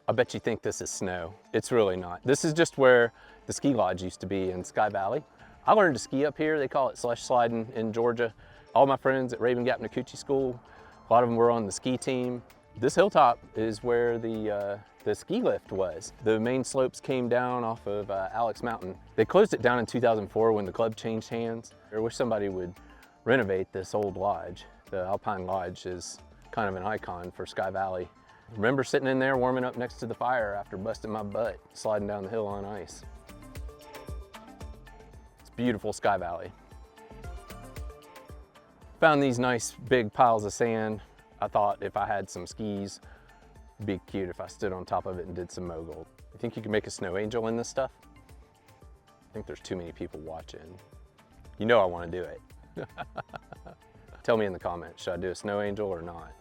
I bet you think this is snow. It's really not. This is just where the ski lodge used to be in Sky Valley. I learned to ski up here. They call it slush sliding in Georgia. All my friends at Rabun Gap Nacoochee School, a lot of them were on the ski team. This hilltop is where the ski lift was. The main slopes came down off of Alex Mountain. They closed it down in 2004 when the club changed hands. I wish somebody would renovate this old lodge. The Alpine Lodge is kind of an icon for Sky Valley. Remember sitting in there warming up next to the fire after busting my butt sliding down the hill on ice. It's beautiful Sky Valley. Found these nice big piles of sand. I thought if I had some skis, it'd be cute if I stood on top of it and did some mogul. You think you can make a snow angel in this stuff? I think there's too many people watching. You know I want to do it. Tell me in the comments, should I do a snow angel or not?